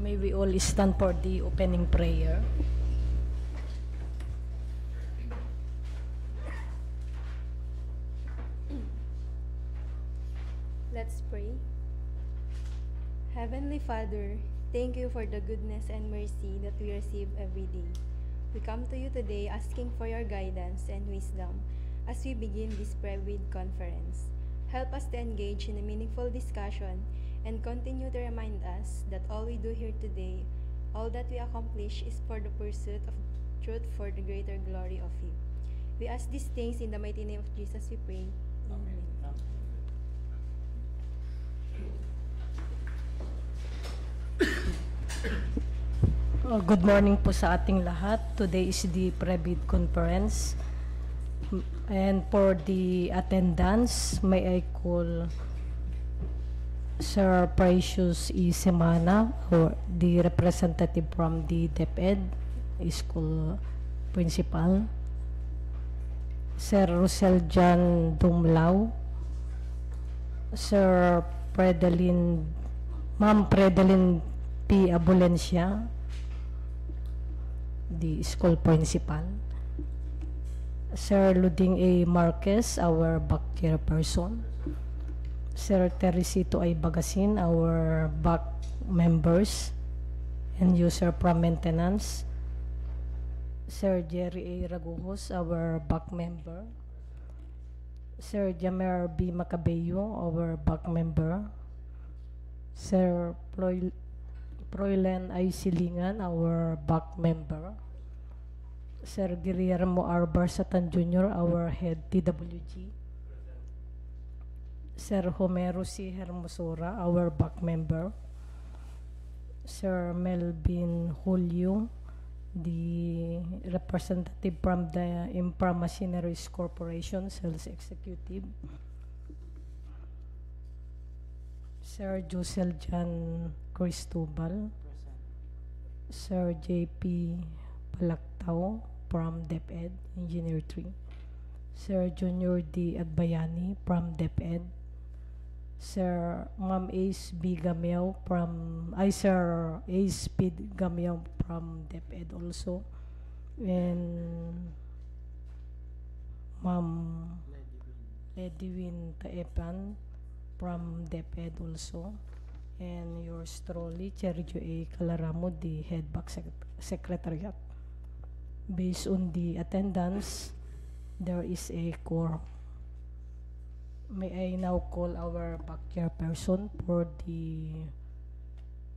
May we all stand for the opening prayer. Let's pray. Heavenly Father, thank you for the goodness and mercy that we receive every day. We come to you today asking for your guidance and wisdom as we begin this Previd conference. Help us to engage in a meaningful discussion and continue to remind us that all we do here today, all that we accomplish is for the pursuit of truth for the greater glory of you. We ask these things in the mighty name of Jesus we pray. Amen. Good morning po sa ating lahat. Today is the Previd conference. And for the attendance, may I call Sir Precious E. Semana, or the representative from the DepEd, School Principal. Sir Rosel John Dumlao, Sir Ma'am Predelin P. Abulencia, the school principal. Sir Luding A. Marquez, our back chairperson. Sir Teresito A. Bagasin, our back members and user from maintenance. Sir Jerry A. Raguhos, our back member. Sir Jamer B. Macabeo, our back member. Sir Proylen I. Silingan, our back member. Sir Guillermo R. Barsatan Jr., our head TWG. Sir Homero C. Hermosura, our back member. Sir Melvin Julio, the representative from the Impra Machineries Corporation, Sales Executive. Sir Josel Jan Cristobal. Sir J.P. Palactao from DepEd, Engineer 3. Sir Junior D. Agbayani from DepEd. Sir Ma'am Ace B. Gameo from, Sir Ace P. Gameo from DepEd also. And Ma'am Ledwin Taepan from DepEd also. And yours truly, Sergio A. Calaramo, the head back secretariat. Based on the attendance, there is a quorum. May I now call our back chairperson for the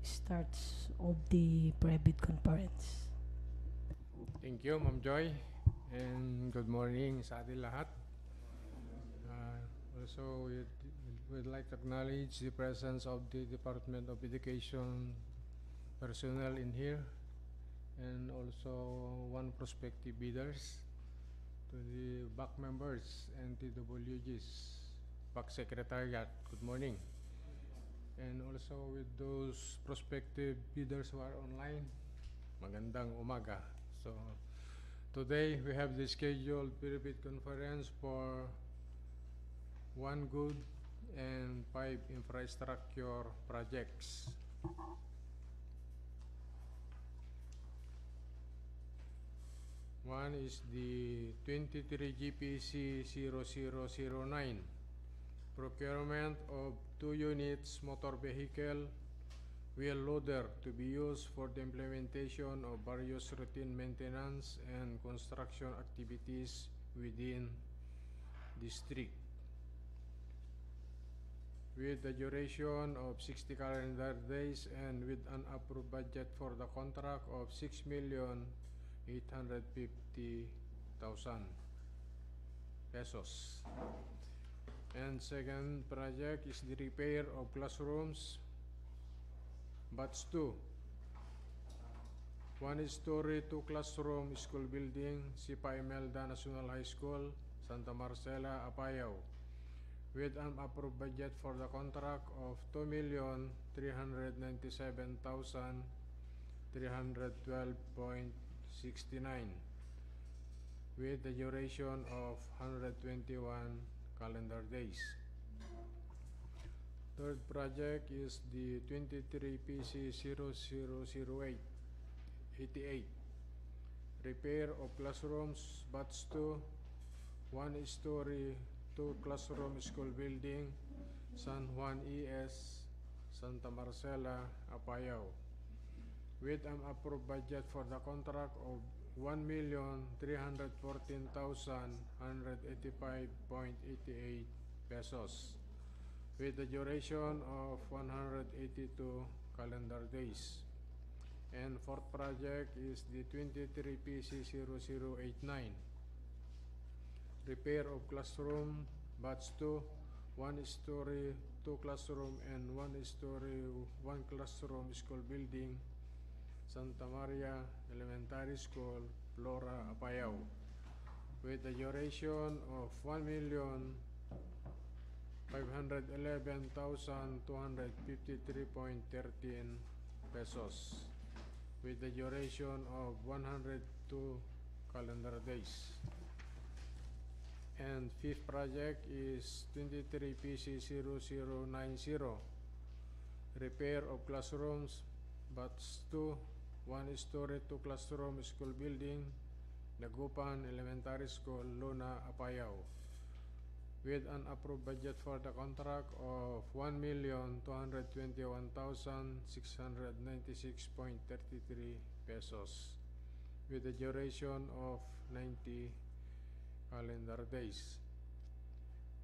starts of the Previd conference. Thank you, Ma'am Joy, and good morning sa ating lahat. Also, we'd like to acknowledge the presence of the Department of Education personnel in here, and also one prospective bidders, to the back members and TWG's back secretariat. Good morning. And also with those prospective bidders who are online, magandang umaga. So today we have the scheduled Previd conference for 1 good and 5 infrastructure projects. One is the 23 GPC 0009, procurement of 2 units motor vehicle wheel loader to be used for the implementation of various routine maintenance and construction activities within district, with the duration of 60 calendar days and with an approved budget for the contract of 6,850,000 pesos. And second project is the repair of classrooms, batch 2. 1-story 2 classroom school building, Sipa Imelda National High School, Santa Marcela, Apayao, with an approved budget for the contract of 2,397,312.69, with the duration of 121 calendar days. Third project is the 23 PC 0008 88. Repair of classrooms, batch 2, 1-story, 2-classroom school building, San Juan ES, Santa Marcela, Apayao, with an approved budget for the contract of 1,314,185.88 pesos, with a duration of 182 calendar days. And fourth project is the 23 PC 0089. Repair of classroom, batch 2, 1-story, 2-classroom and 1-story, 1-classroom school building, Santa Maria Elementary School, Flora, Apayao, with a duration of 1,511,253.13 pesos, with the duration of 102 calendar days. And fifth project is 23 PC 0090. Repair of classrooms, batch 2, 1-story, 2-classroom school building, Dagupan Elementary School, Luna, Apayao, with an approved budget for the contract of 1,221,696.33 pesos, with a duration of 90 calendar days.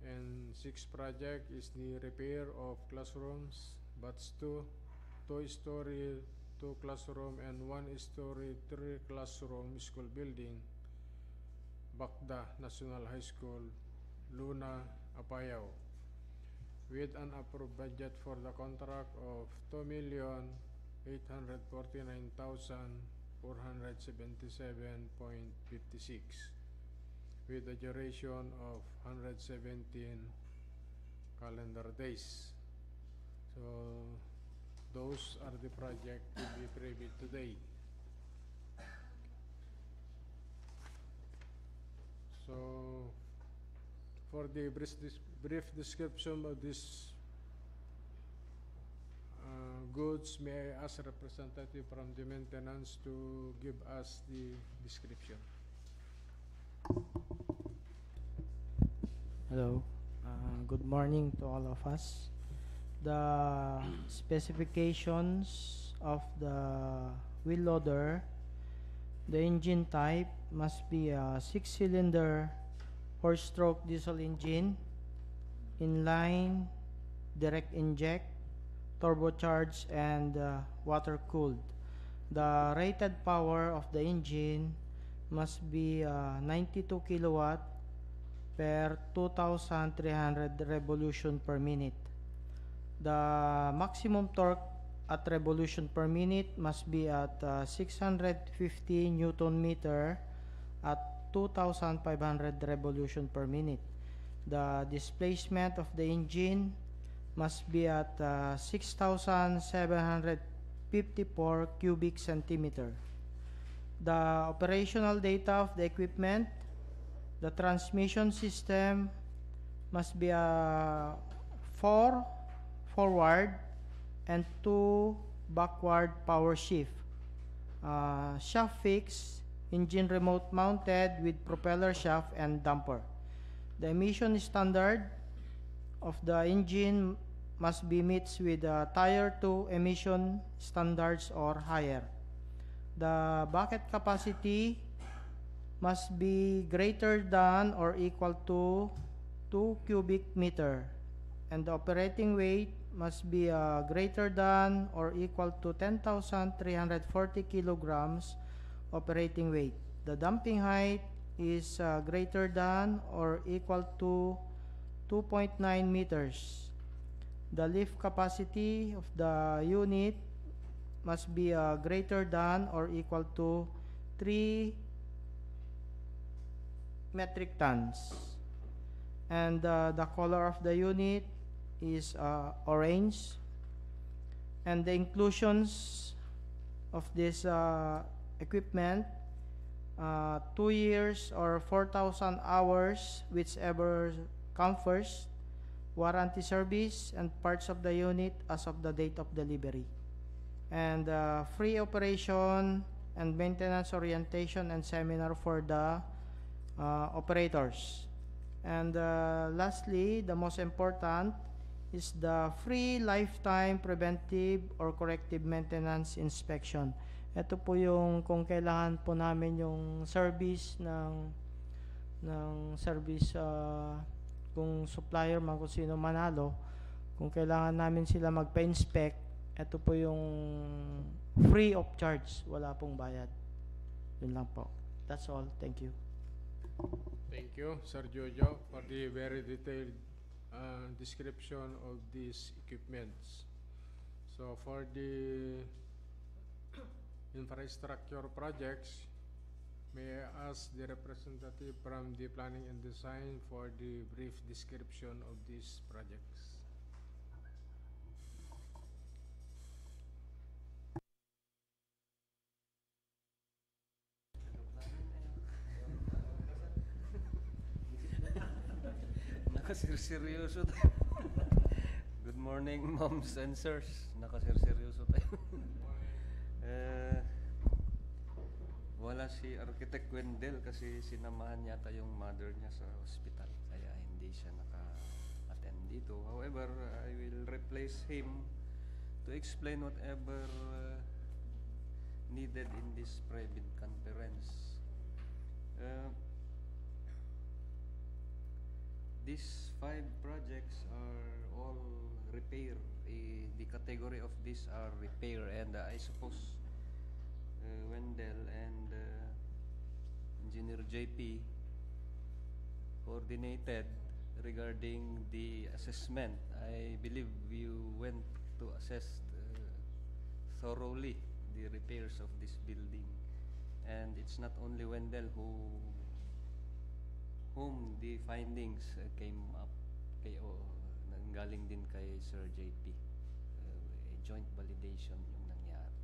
And sixth project is the repair of classrooms, batch 2, 2-story, 2-classroom and 1-story, 3-classroom school building, Bakda National High School, Luna, Apayao, with an approved budget for the contract of 2,849,477.56, with a duration of 117 calendar days. So those are the projects to be previewed today. So for the brief description of this goods, may I ask representative from the maintenance to give us the description. Hello. Good morning to all of us. The specifications of the wheel loader, the engine type must be a 6-cylinder 4-stroke diesel engine, inline, direct inject, turbocharged and water-cooled. The rated power of the engine must be 92 kilowatt per 2,300 revolution per minute. The maximum torque at revolution per minute must be at 650 Newton meter at 2,500 revolution per minute. The displacement of the engine must be at 6,754 cubic centimeter. The operational data of the equipment, the transmission system must be 4 forward and 2 backward power shift. Shaft fix, engine remote mounted with propeller shaft and damper. The emission standard of the engine must be met with Tier 2 emission standards or higher. The bucket capacity must be greater than or equal to 2 cubic meter, and the operating weight must be greater than or equal to 10,340 kilograms operating weight. The dumping height is greater than or equal to 2.9 meters. The lift capacity of the unit must be greater than or equal to 3 metric tons. And the color of the unit is orange. And the inclusions of this equipment, 2 years or 4,000 hours, whichever comes first. warranty service, and parts of the unit as of the date of delivery. And free operation and maintenance orientation and seminar for the operators. And lastly, the most important is the free lifetime preventive or corrective maintenance inspection. Ito po yung kung kailangan po namin yung service ng service kung supplier man kung sino manalo, kung kailangan namin sila magpa-inspect, ito po yung free of charge, wala pong bayad. Yun lang po. That's all. Thank you. Thank you, Sir Jojo, for the very detailed description of these equipments. So for the infrastructure projects, may I ask the representative from the planning and design for the brief description of these projects? Nakasirseryoso tayo. Good morning, moms and sirs. Nakasirseryoso tayo. Wala si Architect Wendell kasi sinamahan yata yung mother niya sa hospital. Kaya hindi siya naka-attend dito. However, I will replace him to explain whatever needed in this private conference. These 5 projects are all repair. The category of these are repair, and I suppose Wendell and Engineer JP coordinated regarding the assessment. I believe you went to assess thoroughly the repairs of this building, and it's not only Wendell whom the findings came up nanggaling din kay Sir JP. A joint validation yung nangyari.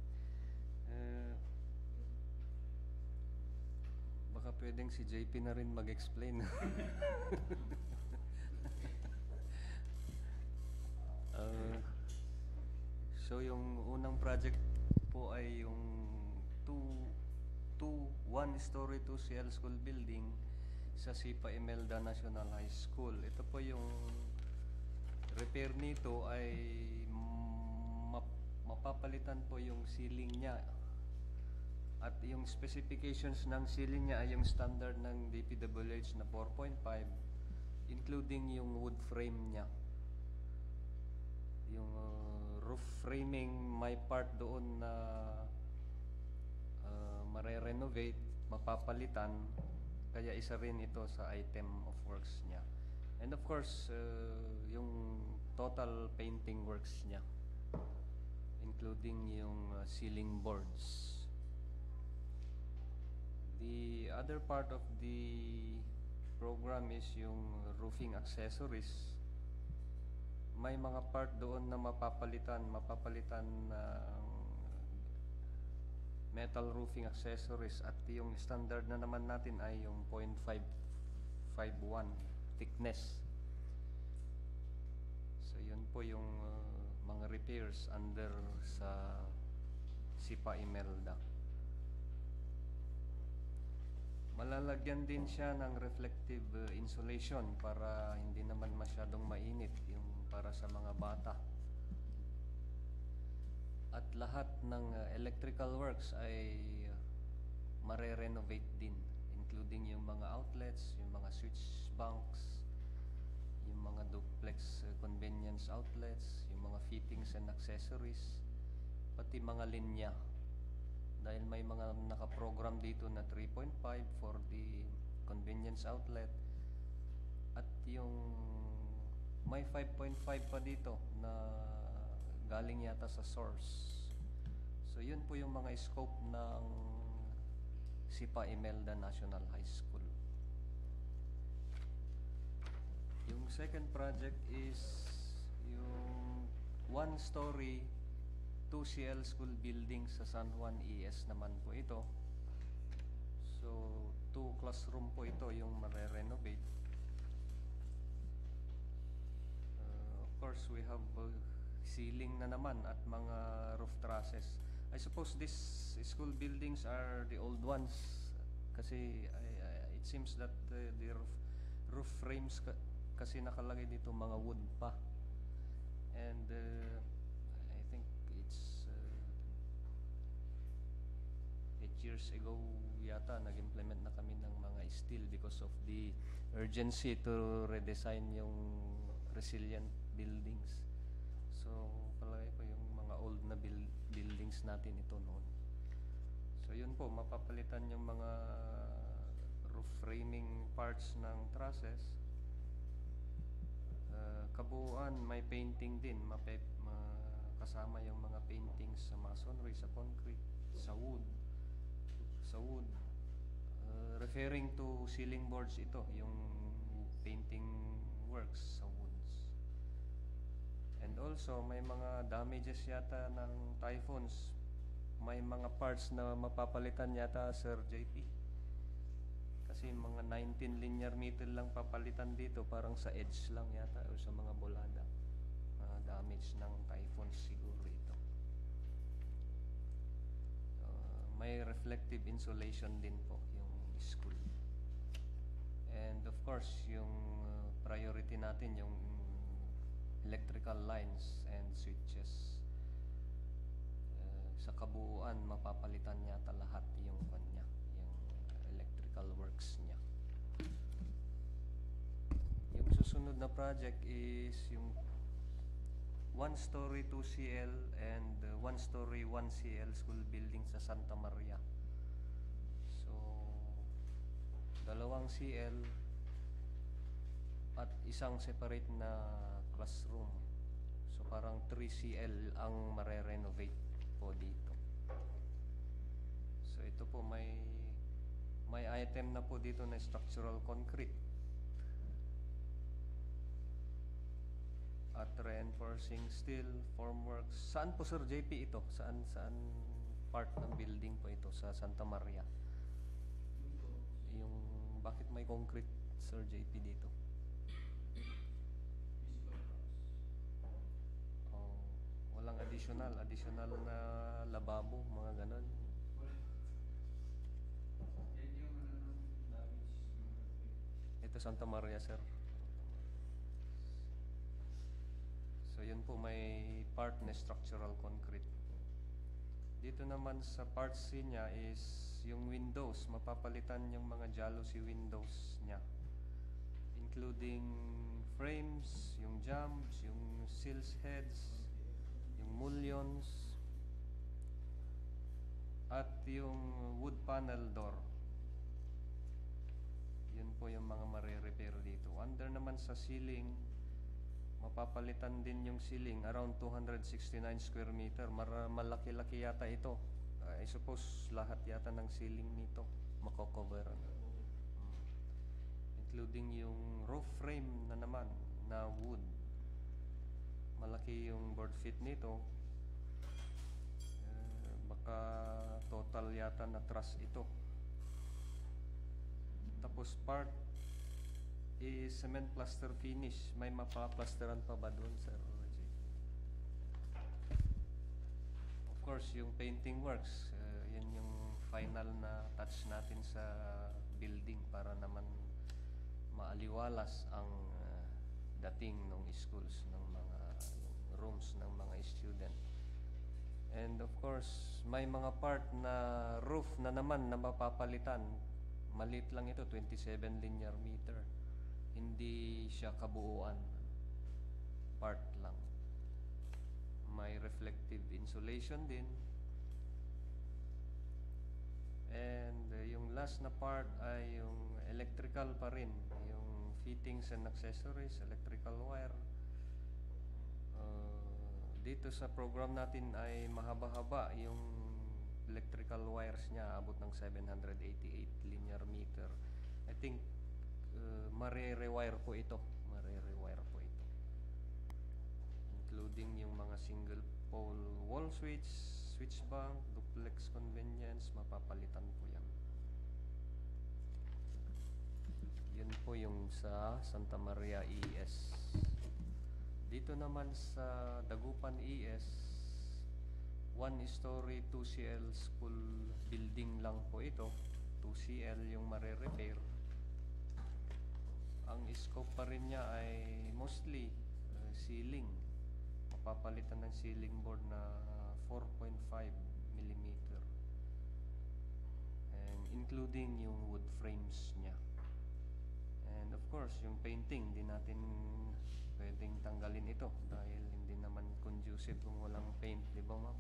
Baka pwedeng si JP na rin mag-explain. So yung unang project po ay yung 1-story 2CL school building sa Sipa Imelda National High School. Ito po yung repair nito ay mapapalitan po yung ceiling niya. At yung specifications ng ceiling niya ay yung standard ng DPWH na 4.5, including yung wood frame niya. Yung roof framing, may part doon na mare-renovate, mapapalitan, kaya isa rin ito sa item of works niya. And of course, yung total painting works niya, including yung ceiling boards. The other part of the program is yung roofing accessories. May mga part doon na mapapalitan metal roofing accessories, at yung standard na naman natin ay yung 0.551 thickness. So yun po yung mga repairs under sa Sipa Imelda. Malalagyan din siya ng reflective insulation para hindi naman masyadong mainit, yung para sa mga bata. At lahat ng electrical works ay mare-renovate din, including yung mga outlets, yung mga switch banks, yung mga duplex convenience outlets, yung mga fittings and accessories, pati mga linya. Dahil may mga nakaprogram dito na 3.5 for the convenience outlet, at yung may 5.5 pa dito na galing yata sa source. So yun po yung mga scope ng Sipa Imelda National High School. Yung second project is yung 1-story 2CL school building sa San Juan ES naman po ito. So 2 classroom po ito yung mare-renovate. course, we have ceiling na naman at mga roof trusses. I suppose these school buildings are the old ones kasi it seems that the roof frames kasi nakalagay dito mga wood pa. And I think it's 8 years ago yata nag-implement na kami ng mga steel because of the urgency to redesign yung resilient buildings. So, palagay ko yung mga old na buildings natin ito noon. So, yun po, mapapalitan yung mga roof framing parts ng trusses. Kabuuan, may painting din, kasama yung mga paintings sa masonry, sa concrete, sa wood. Referring to ceiling boards ito, yung painting works sa woods. And also, may mga damages yata ng typhoons. May mga parts na mapapalitan yata, Sir JP. Kasi mga 19 linear meter lang papalitan dito, parang sa edge lang yata o sa mga bolada. Damage ng typhoons siguro ito. May reflective insulation din po yung school. And of course, yung priority natin yung electrical lines and switches. Sa kabuuan, mapapalitan yata lahat yung kanya, yung electrical works niya. Yung susunod na project is yung 1-story 2CL and 1-story 1CL school building sa Santa Maria. So, 2 CL at isang separate na classroom. So, parang 3 CL ang mare-renovate po dito. So, ito po may item na po dito na structural concrete at reinforcing steel formworks. Saan po, Sir JP, ito? Saan part ng building po ito sa Santa Maria? Yung bakit may concrete, Sir JP, dito? Oh, walang additional na lababo, mga ganon. Ito Santa Maria, sir. So yun po, may part na structural concrete. Dito naman sa part C niya is yung windows. Mapapalitan yung mga jalousie windows niya, including frames, yung jambs, yung sills heads, yung mullions, at yung wood panel door. Yun po yung mga mare-repair dito. Under naman sa ceiling, mapapalitan din yung ceiling, around 269 square meter. Malaki-laki yata ito. I suppose lahat yata ng ceiling nito mako-cover. Including yung roof frame na naman na wood. Malaki yung board feet nito. Baka total yata na truss ito. Tapos part is cement plaster finish. May mapaplasteran pa ba doon, Sir Reggie? Of course, yung painting works, yan yung final na touch natin sa building para naman maaliwalas ang dating ng schools, ng mga rooms ng mga student. And of course, may mga part na roof na naman na mapapalitan. Maliit lang ito, 27 linear meter. Hindi siya kabuuan. Part lang. May reflective insulation din. And yung last na part ay yung electrical pa rin. Yung fittings and accessories, electrical wire. Dito sa program natin ay mahaba-haba yung electrical wires niya, abot ng 788 linear meter. I think mare-rewire po ito. Including yung mga single pole wall switch, switch bank, duplex convenience, mapapalitan po yan. Yun po yung sa Santa Maria ES Dito naman sa Dagupan ES, 1-story 2CL school building lang po ito. 2CL yung mare-repair. Ang scope pa rin niya ay mostly ceiling. Mapapalitan ng ceiling board na 4.5 millimeter. And including yung wood frames niya. And of course, yung painting, di natin pwedeng tanggalin ito dahil hindi naman conducive kung walang paint, di ba ma'am?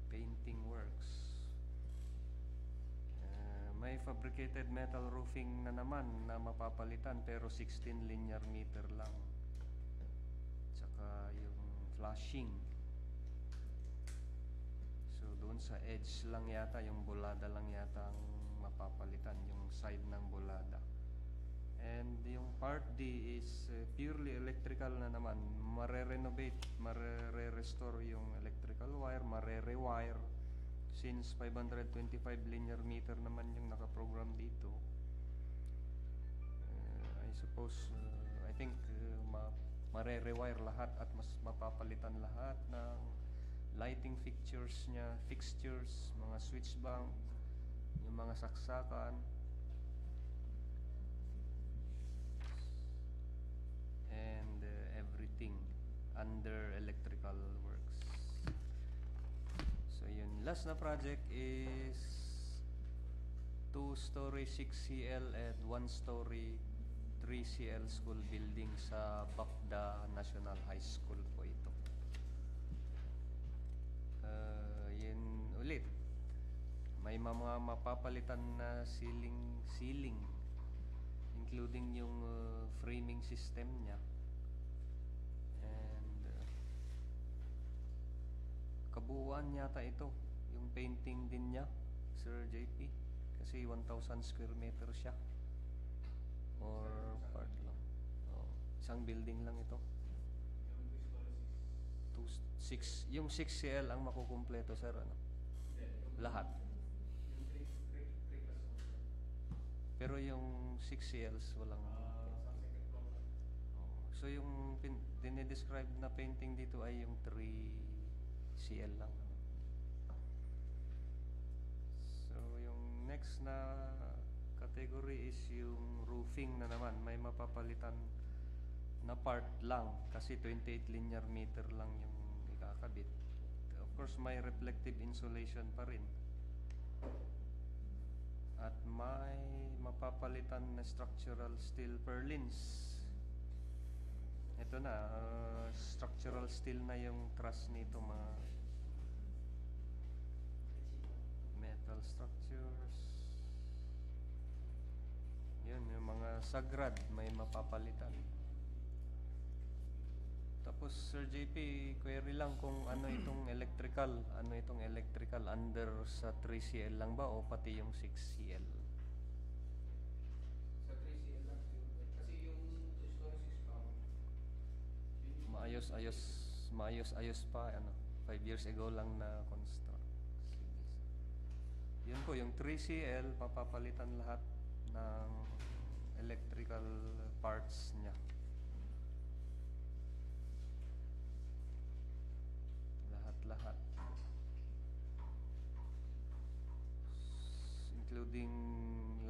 Painting works. May fabricated metal roofing na naman na mapapalitan pero 16 linear meter lang. Tsaka yung flashing. So doon sa edge lang yata, yung bulada lang yata ang mapapalitan, yung side ng bulada. And yung part D is purely electrical na naman. Mare-renovate, mare-restore yung electrical wire, mare-rewire. Since 525 linear meter naman yung nakaprogram dito, I suppose, I think mare-rewire lahat at mas mapapalitan lahat ng lighting fixtures niya, mga switch bank, yung mga saksakan, and everything under electrical works. So yun, last na project is 2-story 6CL and 1-story 3CL school building sa Bacda National High School po ito. Yun ulit, may mga mapapalitan na ceiling including yung framing system niya. And kabuuan yata ito, yung painting din niya, Sir JP, kasi 1,000 square meter siya. Or part lang. Isang building lang ito. 6, yung 6CL ang makukumpleto, sir, ano? Lahat. Pero yung 6CLs walang. So yung dinidescribe na painting dito ay yung 3CL lang. So yung next na category is yung roofing na naman. May mapapalitan na part lang kasi 28 linear meter lang yung ikakabit. Of course, may reflective insulation pa rin. At may mapapalitan na structural steel purlins. Ito na, structural steel na yung truss nito, mga metal structures. Yun, yung mga sagrad may mapapalitan. Tapos Sir JP, query lang kung ano itong electrical under sa 3CL lang ba o pati yung 6CL? Sa 3CL lang. Kasi yung 2-story 6 pa. Maayos pa, 5 years ago lang na construct. Yun po, yung 3CL, papapalitan lahat ng electrical parts niya. Lahat. Including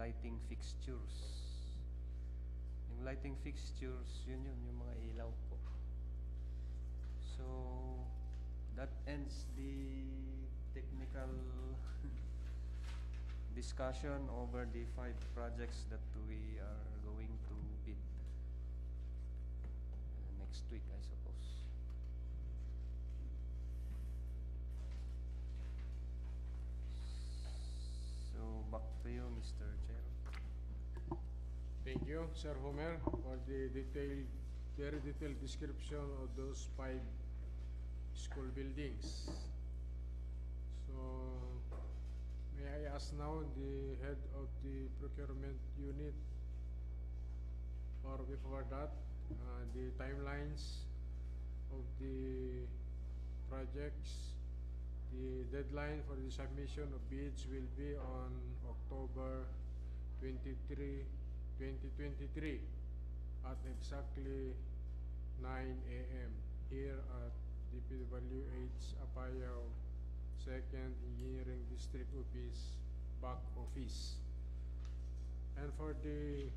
lighting fixtures. Yung lighting fixtures, yun yung mga ilaw po. So, that ends the technical discussion over the 5 projects that we are going to bid next week, I suppose. So, back to you, Mr. Chair. Thank you, Sir Homer, for the very detailed description of those 5 school buildings. So, may I ask now the head of the procurement unit, or before that, the timelines of the projects. The deadline for the submission of bids will be on October 23, 2023. at exactly 9 a.m. here at DPWH Apayao 2nd Engineering District Office, back office. And for the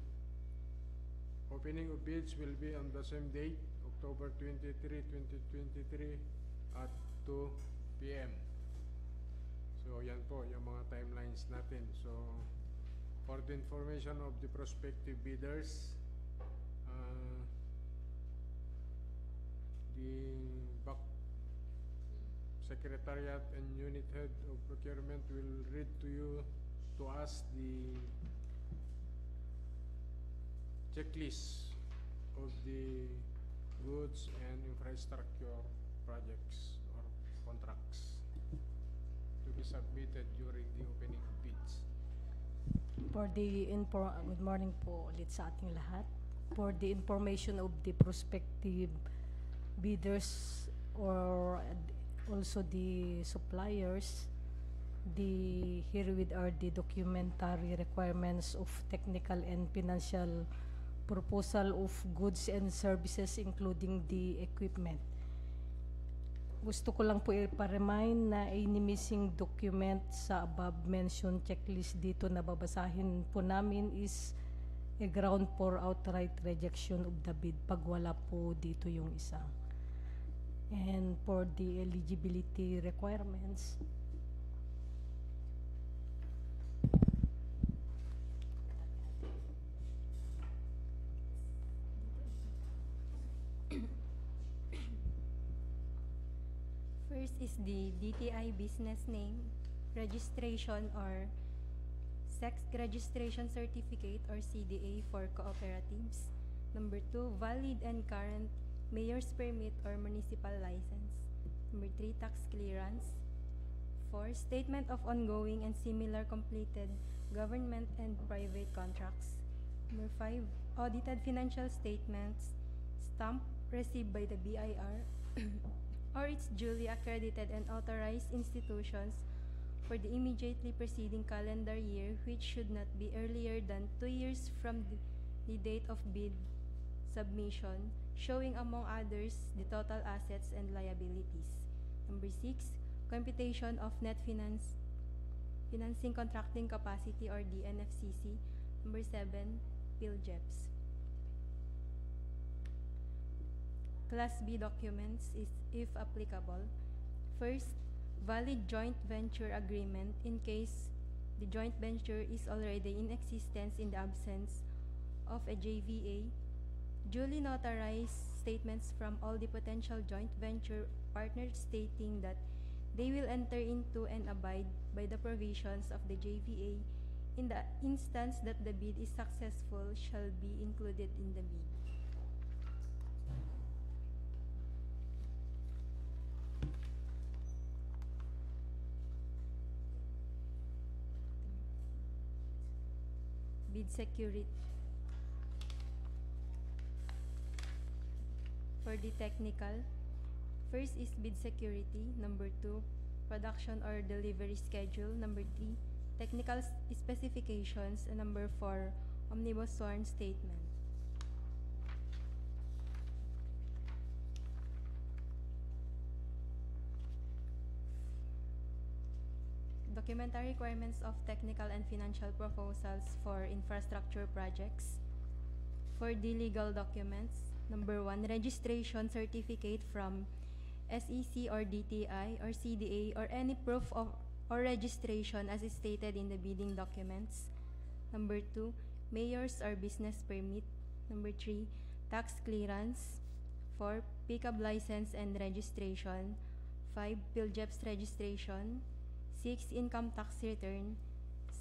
opening of bids will be on the same date, October 23, 2023 at 2 p.m. So yan po yung mga timelines natin. So for the information of the prospective bidders, the back Secretariat and Unit Head of Procurement will read to us the checklist of the goods and infrastructure projects or contracts to be submitted during the opening of bids. Good morning po ulit sa ating lahat. For the information of the prospective bidders or also the suppliers, herewith are the documentary requirements of technical and financial proposal of goods and services including the equipment. Gusto ko lang po ipa-remind na any missing document sa above mentioned checklist dito na babasahin po namin is a ground for outright rejection of the bid pag wala po dito yung isa. And for the eligibility requirements, First is the DTI business name, registration or sex registration certificate or CDA for cooperatives. Number 2, valid and current mayor's permit or municipal license. Number 3, tax clearance. 4, statement of ongoing and similar completed government and private contracts. Number 5, audited financial statements, stamp received by the BIR or its duly accredited and authorized institutions for the immediately preceding calendar year, which should not be earlier than 2 years from the date of bid submission, showing among others the total assets and liabilities. Number 6, computation of net financing contracting capacity or DNFCC. Number 7, PhilJEPs. Class B documents is, if applicable, first, valid joint venture agreement in case the joint venture is already in existence in the absence of a JVA, duly notarized statements from all the potential joint venture partners stating that they will enter into and abide by the provisions of the JVA in the instance that the bid is successful shall be included in the bid. Bid security. For the technical, first is bid security. Number 2, production or delivery schedule. Number 3, technical specifications. And number 4, omnibus sworn statement. Documentary requirements of technical and financial proposals for infrastructure projects. For the legal documents, number 1, registration certificate from SEC or DTI or CDA or any proof of or registration as is stated in the bidding documents. Number 2, mayor's or business permit. Number 3, tax clearance. 4, pickup license and registration. 5, PhilJEPs registration. 6, income tax return.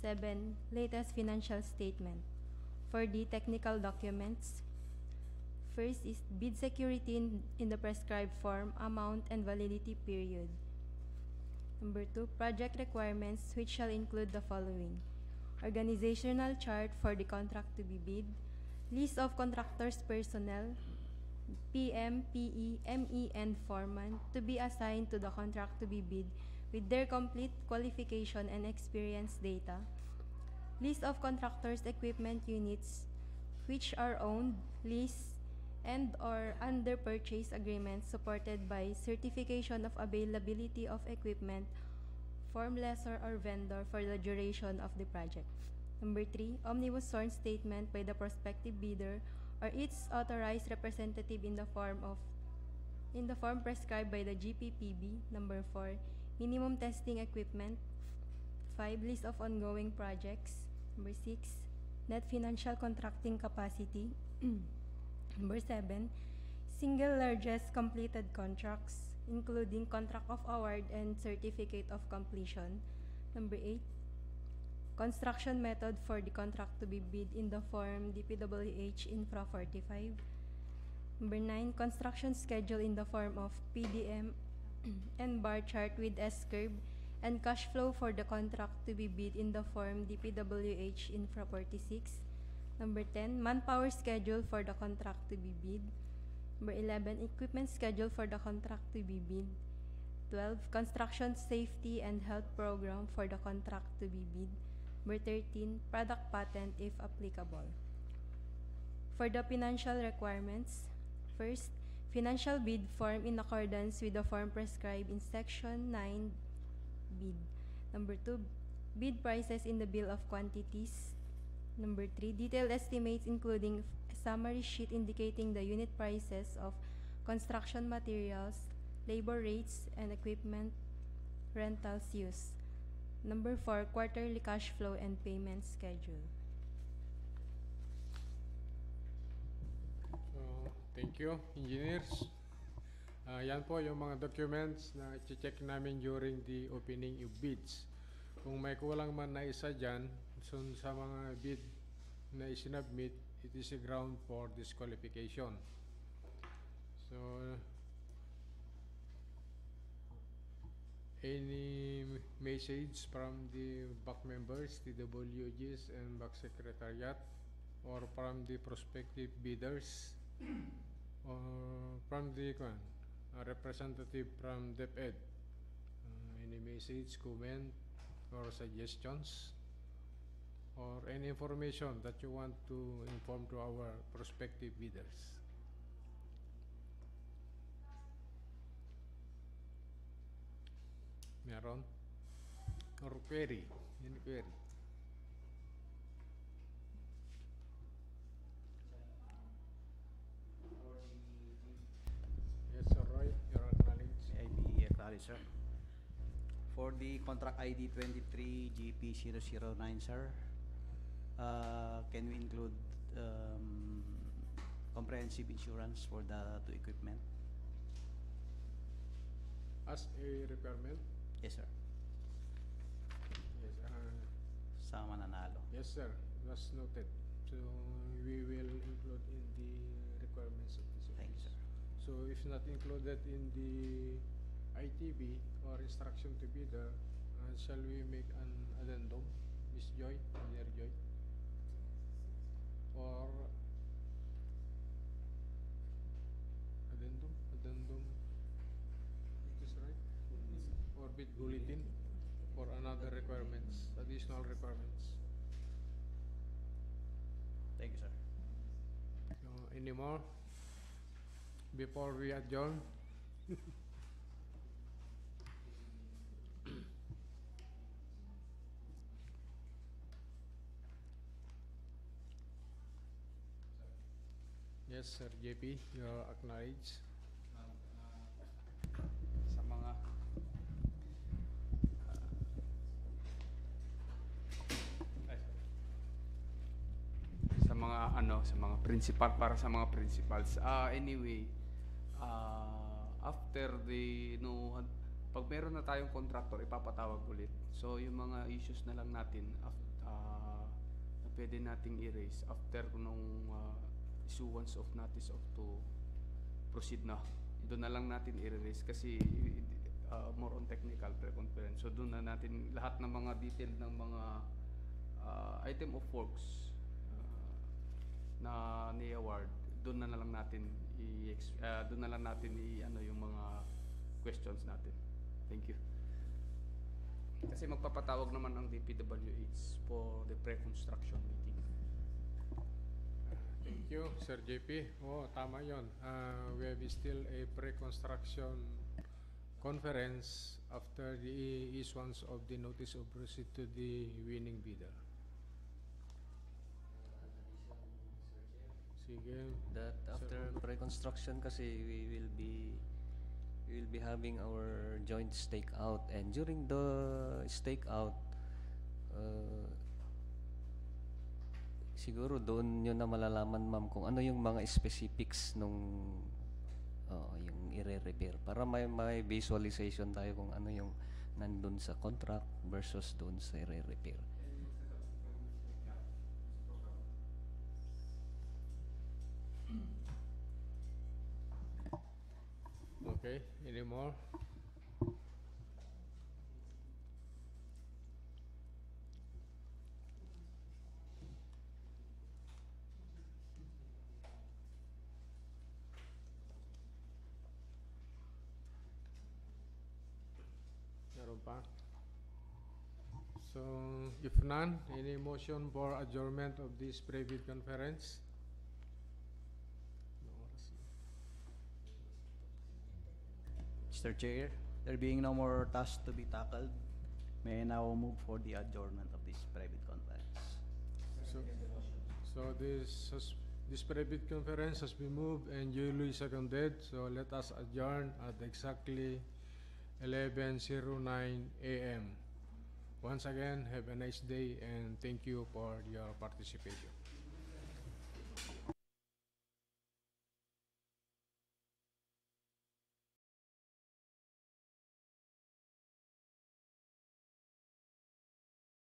7, latest financial statement. For the technical documents, first is bid security in the prescribed form, amount, and validity period. Number 2, project requirements, which shall include the following: organizational chart for the contract to be bid, list of contractors' personnel, PM, PE, ME, and foreman to be assigned to the contract to be bid with their complete qualification and experience data, list of contractors' equipment units which are owned, leased, and or under purchase agreements supported by certification of availability of equipment from lessor or vendor for the duration of the project. Number 3, omnibus sworn statement by the prospective bidder or its authorized representative in the form prescribed by the GPPB. Number 4, minimum testing equipment. 5, list of ongoing projects. Number 6, net financial contracting capacity. Number 7, single largest completed contracts, including contract of award and certificate of completion. Number 8, construction method for the contract to be bid in the form DPWH Infra 45. Number 9, construction schedule in the form of PDM and bar chart with S-curve and cash flow for the contract to be bid in the form DPWH Infra 46. Number 10, manpower schedule for the contract to be bid. Number 11, equipment schedule for the contract to be bid. 12, construction safety and health program for the contract to be bid. Number 13, product patent if applicable. For the financial requirements, first, financial bid form in accordance with the form prescribed in Section 9 bid. Number 2, bid prices in the bill of quantities. Number 3, detailed estimates including a summary sheet indicating the unit prices of construction materials, labor rates, and equipment rentals used. Number 4, quarterly cash flow and payment schedule. So, thank you, engineers. Yan po yung mga documents na i-check namin during the opening of bids. Kung may kulang man na isa dyan, so sa mga bid na isinubmit, it is a ground for disqualification. So, any message from the back members, the WGs and back secretariat, or from the prospective bidders, or from the representative from DepEd, any message, comment, or suggestions, or any information that you want to inform to our prospective bidders? Meron? Or query? Any query? Yes, sir, Roy, you're acknowledged. May I be acknowledged, sir? For the contract ID 23GP009, sir, can we include comprehensive insurance for the two equipment? As a requirement? Yes, sir. Yes, Sa mananalo. yes, sir. Was noted. So we will include in the requirements of this. Thank you, sir. So if not included in the ITB or instruction to bidder, shall we make an addendum, Miss Joy, Engineer Joy? Or addendum? Is this right? Or bid bulletin for another requirements, additional requirements. Thank you, sir. So, any more before we adjourn? Yes, sir, JP, you are acknowledged. Sa mga sa mga principal, para sa mga principals. Anyway, after the pag meron na tayong contractor, ipapatawag ulit. So yung mga issues na lang natin na pwede nating erase after nung issuance of notice of to proceed na. Doon na lang natin i-erase kasi more on technical pre-conference. So doon na natin lahat ng mga detail ng mga item of works na ni-award, doon na lang natin ano yung mga questions natin. Thank you. Kasi magpapatawag naman ang DPWH for the pre-construction meeting. Thank you, Sir JP. Oh, tama yon. We have still a pre-construction conference after the issuance of the notice of receipt to the winning bidder. Sige. That after Sir. pre-construction kasi we will be having our joint stakeout, and during the stakeout siguro doon nyo na malalaman, ma'am, kung ano yung mga specifics nung yung i-repair, para may visualization tayo kung ano yung nandun sa contract versus doon sa i-repair. Okay, any more? Meron pa? So, if none, any motion for adjournment of this private conference? Mr. Chair, there being no more tasks to be tackled, may I now move for the adjournment of this private conference. So this private conference has been moved and duly seconded. So let us adjourn at exactly 11:09 a.m. Once again, have a nice day and thank you for your participation.